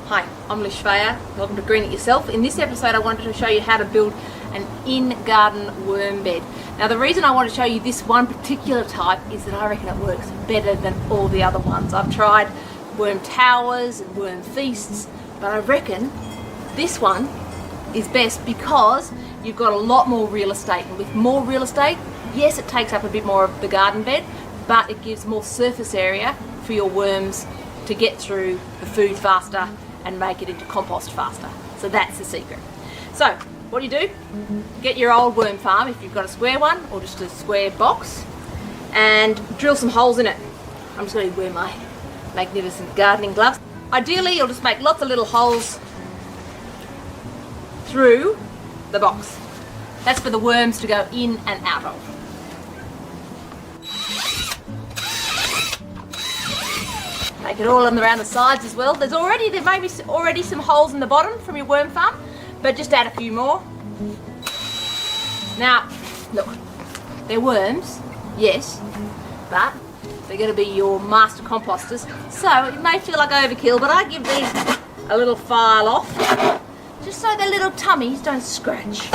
Hi, I'm Lish Faya. Welcome to Green It Yourself. In this episode I wanted to show you how to build an in-garden worm bed. Now the reason I want to show you this one particular type is that I reckon it works better than all the other ones. I've tried worm towers and worm feasts, but I reckon this one is best because you've got a lot more real estate, and with more real estate, yes, it takes up a bit more of the garden bed, but it gives more surface area for your worms to get through the food faster and make it into compost faster. So that's the secret. So what do? Get your old worm farm, if you've got a square one or just a square box, and drill some holes in it. I'm just going to wear my magnificent gardening gloves. Ideally you'll just make lots of little holes through the box. That's for the worms to go in and out of. Make it all around the sides as well. There may be already some holes in the bottom from your worm farm, but just add a few more. Now, look, they're worms, yes, but they're going to be your master composters, so it may feel like overkill, but I give these a little file off, just so their little tummies don't scratch.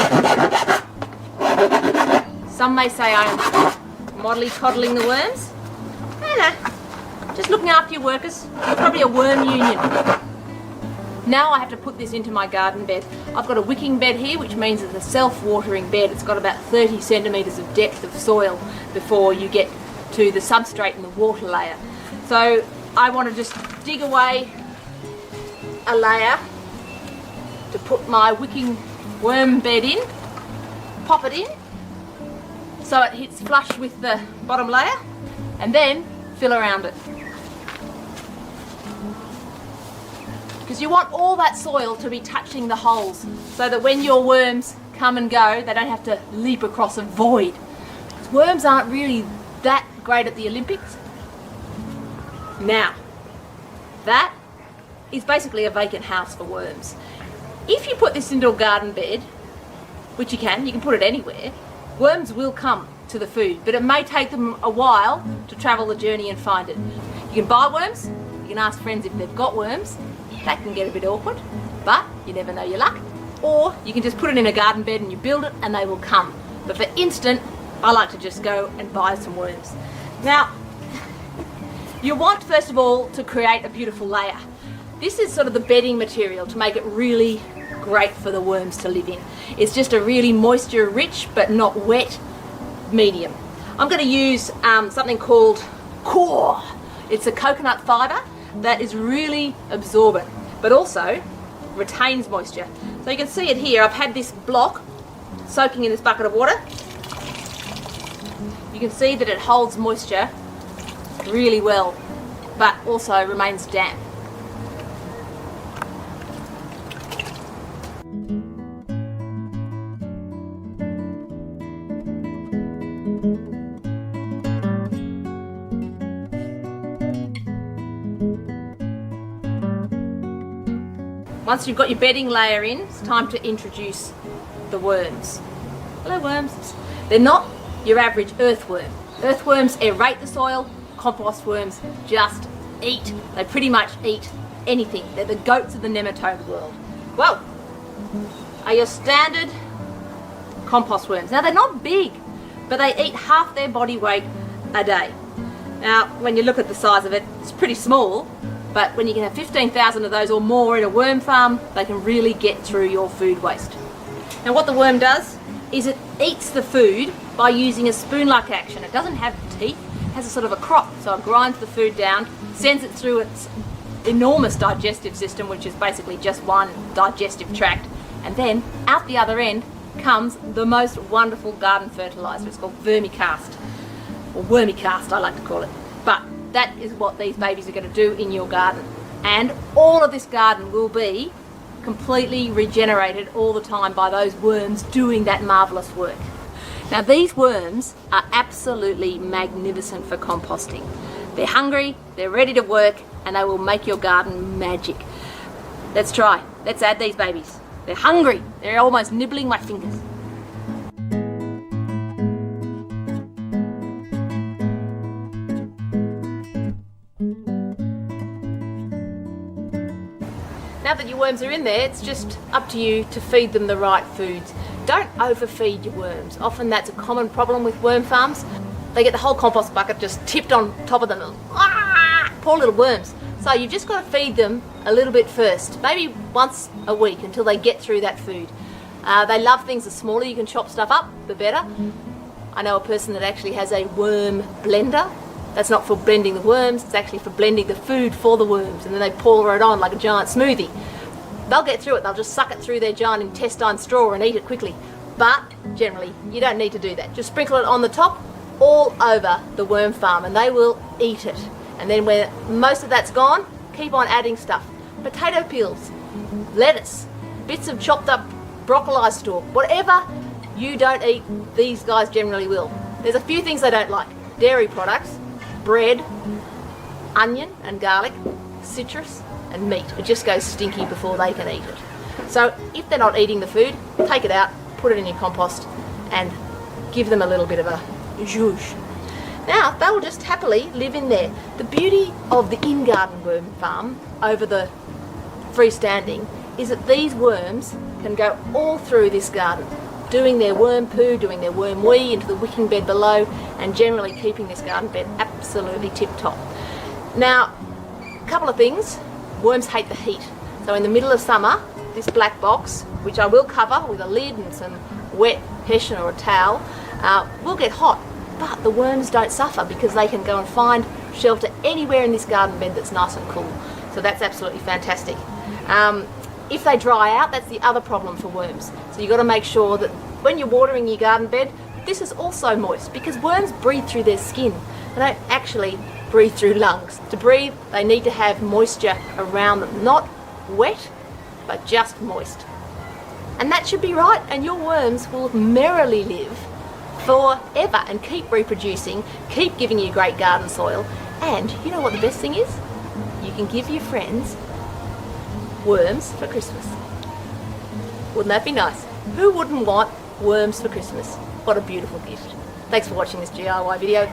Some may say I'm coddling the worms. Just looking after your workers. You're probably a worm union. Now I have to put this into my garden bed. I've got a wicking bed here, which means it's a self-watering bed. It's got about 30 centimetres of depth of soil before you get to the substrate and the water layer. So I want to just dig away a layer to put my wicking worm bed in, pop it in so it hits flush with the bottom layer, and then fill around it. Because you want all that soil to be touching the holes so that when your worms come and go, they don't have to leap across a void. Worms aren't really that great at the Olympics. Now, that is basically a vacant house for worms. If you put this into a garden bed, which you can put it anywhere, worms will come to the food, but it may take them a while to travel the journey and find it. You can buy worms, you can ask friends if they've got worms. That can get a bit awkward, but you never know your luck. Or you can just put it in a garden bed and you build it and they will come. But for instant, I like to just go and buy some worms. Now, you want first of all to create a beautiful layer. This is sort of the bedding material to make it really great for the worms to live in. It's just a really moisture rich but not wet medium. I'm going to use something called Core. It's a coconut fibre that is really absorbent but also retains moisture. So you can see it here. I've had this block soaking in this bucket of water. You can see that it holds moisture really well but also remains damp. Once you've got your bedding layer in, it's time to introduce the worms. Hello worms. They're not your average earthworm. Earthworms aerate the soil, compost worms just eat. They pretty much eat anything. They're the goats of the nematode world. Well, are your standard compost worms. Now they're not big, but they eat half their body weight a day. Now when you look at the size of it, it's pretty small. But when you can have 15,000 of those or more in a worm farm, they can really get through your food waste. Now what the worm does is it eats the food by using a spoon-like action. It doesn't have teeth, it has a sort of a crop, so it grinds the food down, sends it through its enormous digestive system, which is basically just one digestive tract, and then out the other end comes the most wonderful garden fertiliser. It's called vermicast, or wormicast I like to call it. But that is what these babies are going to do in your garden. And all of this garden will be completely regenerated all the time by those worms doing that marvellous work. Now these worms are absolutely magnificent for composting. They're hungry, they're ready to work, and they will make your garden magic. Let's try. Let's add these babies. They're hungry. They're almost nibbling my fingers. Now that your worms are in there, it's just up to you to feed them the right foods. Don't overfeed your worms. Often that's a common problem with worm farms. They get the whole compost bucket just tipped on top of them. Poor little worms. So you've just got to feed them a little bit first, maybe once a week until they get through that food. They love things the smaller you can chop stuff up, the better. I know a person that actually has a worm blender. That's not for blending the worms, it's actually for blending the food for the worms, and then they pour it on like a giant smoothie. They'll get through it, they'll just suck it through their giant intestine straw and eat it quickly. But generally, you don't need to do that. Just sprinkle it on the top, all over the worm farm, and they will eat it. And then when most of that's gone, keep on adding stuff. Potato peels, lettuce, bits of chopped up broccoli stalk, whatever you don't eat, these guys generally will. There's a few things they don't like. Dairy products, bread, onion and garlic, citrus and meat. It just goes stinky before they can eat it. So if they're not eating the food, take it out, put it in your compost and give them a little bit of a zhuzh. Now they will just happily live in there. The beauty of the in-garden worm farm over the freestanding is that these worms can go all through this garden, doing their worm poo, doing their worm wee into the wicking bed below, and generally keeping this garden bed absolutely tip-top. Now, a couple of things. Worms hate the heat. So in the middle of summer, this black box, which I will cover with a lid and some wet hessian or a towel, will get hot. But the worms don't suffer because they can go and find shelter anywhere in this garden bed that's nice and cool. So that's absolutely fantastic. If they dry out, that's the other problem for worms. So you've got to make sure that when you're watering your garden bed, this is also moist, because worms breathe through their skin. They don't actually breathe through lungs. To breathe, they need to have moisture around them. Not wet, but just moist. And that should be right, and your worms will merrily live forever and keep reproducing, keep giving you great garden soil. And you know what the best thing is? You can give your friends worms for Christmas. Wouldn't that be nice? Who wouldn't want worms for Christmas? What a beautiful gift. Thanks for watching this DIY video.